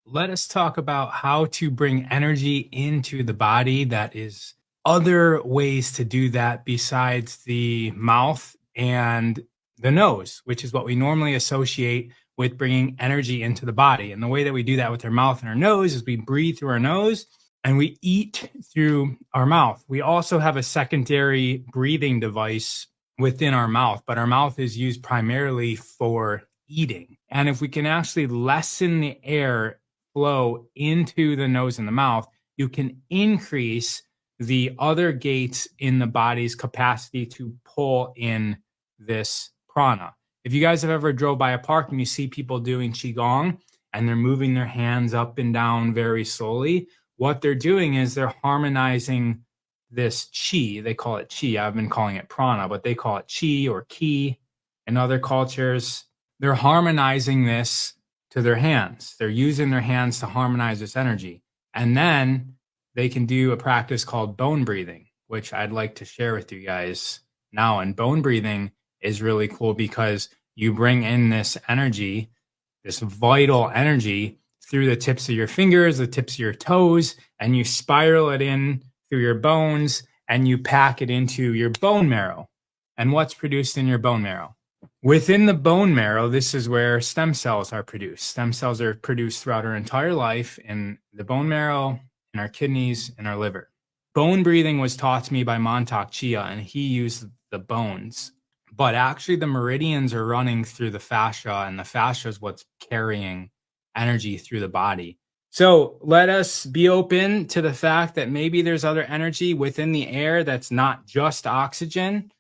let us talk about how to bring energy into the body. That is other ways to do that besides the mouth and the nose, which is what we normally associate with bringing energy into the body. And the way that we do that with our mouth and our nose is we breathe through our nose and we eat through our mouth. We also have a secondary breathing device within our mouth, but our mouth is used primarily for eating. And if we can actually lessen the air flow into the nose and the mouth, you can increase the other gates in the body's capacity to pull in this prana. If you guys have ever drove by a park and you see people doing qigong and they're moving their hands up and down very slowly, what they're doing is they're harmonizing this chi. They call it chi. I've been calling it prana, but they call it chi or ki in other cultures. They're harmonizing this to their hands. They're using their hands to harmonize this energy. And then they can do a practice called bone breathing, which I'd like to share with you guys now. And bone breathing is really cool because you bring in this energy, this vital energy, through the tips of your fingers, the tips of your toes, and you spiral it in through your bones and you pack it into your bone marrow. And what's produced in your bone marrow? Within the bone marrow, this is where stem cells are produced. Stem cells are produced throughout our entire life in the bone marrow, in our kidneys, and our liver. Bone breathing was taught to me by Montauk Chia, and he used the bones. But actually, the meridians are running through the fascia, and the fascia is what's carrying energy through the body. So let us be open to the fact that maybe there's other energy within the air that's not just oxygen.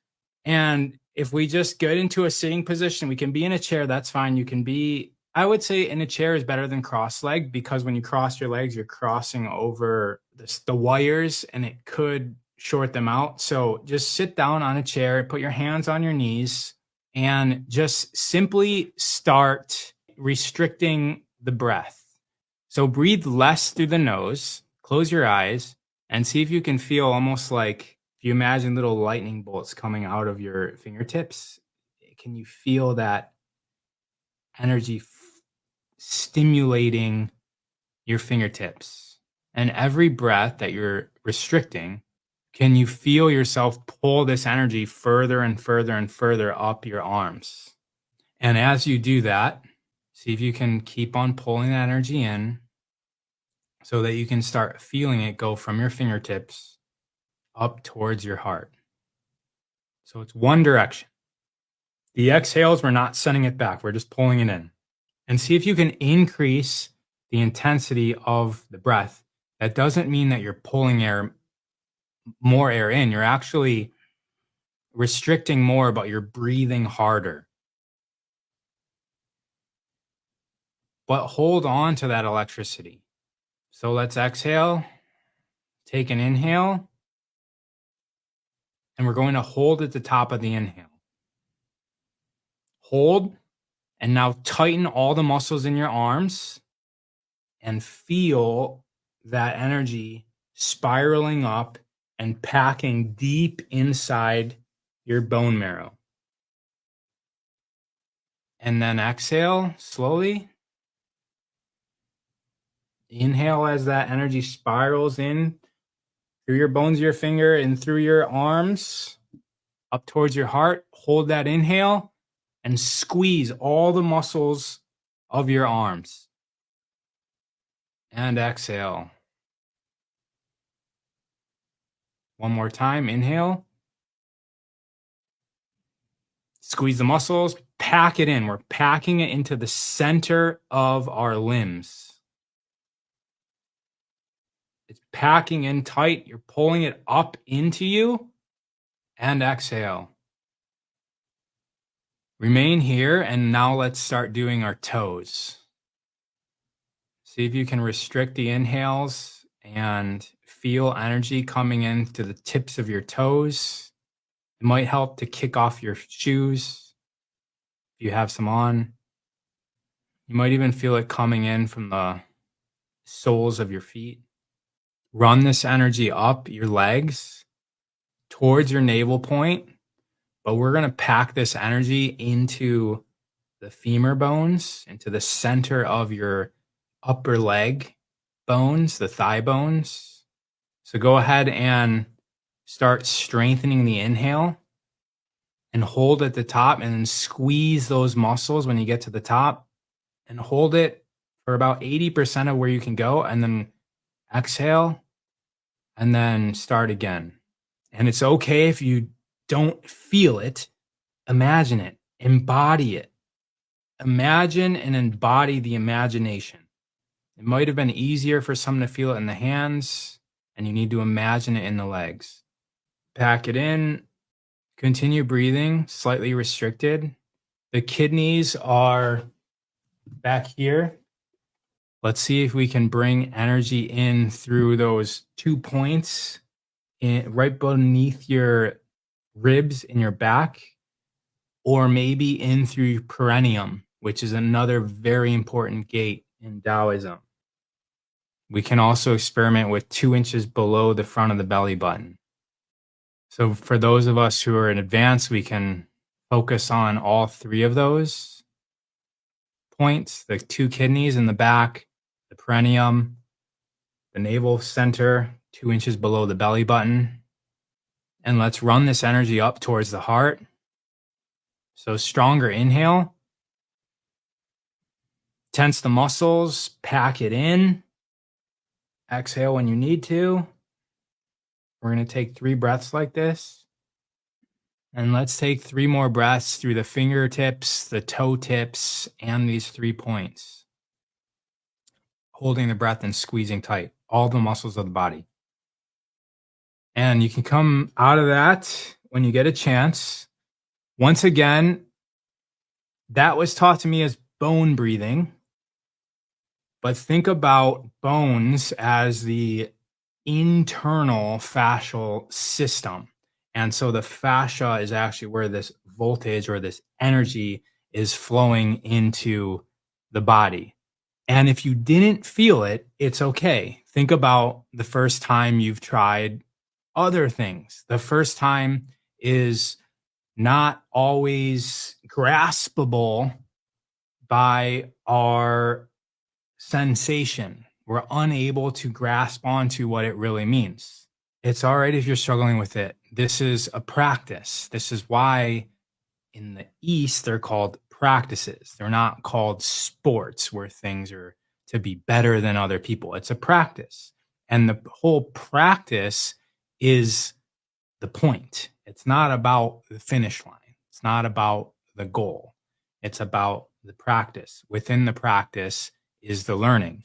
And if we just get into a sitting position, we can be in a chair, that's fine. You can be, I would say in a chair is better than cross-legged, because when you cross your legs, you're crossing over the wires and it could short them out. So just sit down on a chair, put your hands on your knees, and just simply start restricting the breath. So breathe less through the nose, close your eyes, and see if you can feel almost like, if you imagine little lightning bolts coming out of your fingertips, can you feel that energy stimulating your fingertips? And every breath that you're restricting, can you feel yourself pull this energy further and further and further up your arms? And as you do that, see if you can keep on pulling that energy in so that you can start feeling it go from your fingertips up towards your heart. So it's one direction. The exhales, we're not sending it back. We're just pulling it in. And see if you can increase the intensity of the breath. That doesn't mean that you're pulling more air in. You're actually restricting more, but you're breathing harder. But hold on to that electricity. So let's exhale, take an inhale, and we're going to hold at the top of the inhale. Hold, and now tighten all the muscles in your arms and feel that energy spiraling up and packing deep inside your bone marrow. And then exhale slowly. Inhale as that energy spirals in through your bones of your finger and through your arms up towards your heart. Hold that inhale and squeeze all the muscles of your arms. And exhale. One more time. Inhale. Squeeze the muscles. Pack it in. We're packing it into the center of our limbs. It's packing in tight. You're pulling it up into you. And exhale. Remain here, and now let's start doing our toes. See if you can restrict the inhales and feel energy coming into the tips of your toes. It might help to kick off your shoes if you have some on. You might even feel it coming in from the soles of your feet. Run this energy up your legs towards your navel point, but we're going to pack this energy into the femur bones, into the center of your upper leg bones, the thigh bones. So go ahead and start strengthening the inhale and hold at the top and then squeeze those muscles when you get to the top and hold it for about 80% of where you can go and then exhale and then start again. And it's okay if you don't feel it. Imagine it, embody it. Imagine and embody the imagination. It might have been easier for some to feel it in the hands, and you need to imagine it in the legs. Pack it in, continue breathing, slightly restricted. The kidneys are back here. Let's see if we can bring energy in through those 2 points right beneath your ribs in your back, or maybe in through your perineum, which is another very important gate in Taoism. We can also experiment with 2 inches below the front of the belly button. So for those of us who are in advance, we can focus on all 3 of those points, the 2 kidneys in the back, the perineum, the navel center, 2 inches below the belly button. And let's run this energy up towards the heart. So stronger inhale. Tense the muscles, pack it in. Exhale when you need to. We're going to take 3 breaths like this. And let's take 3 more breaths through the fingertips, the toe tips, and these 3 points. Holding the breath and squeezing tight, all the muscles of the body. And you can come out of that when you get a chance. Once again, that was taught to me as bone breathing. But think about bones as the internal fascial system. And so the fascia is actually where this voltage or this energy is flowing into the body. And if you didn't feel it, it's okay. Think about the first time you've tried other things. The first time is not always graspable by our sensation. We're unable to grasp onto what it really means. It's all right if you're struggling with it. This is a practice. This is why in the East they're called practices. They're not called sports where things are to be better than other people. It's a practice. And the whole practice is the point. It's not about the finish line. It's not about the goal. It's about the practice. Within the practice is the learning.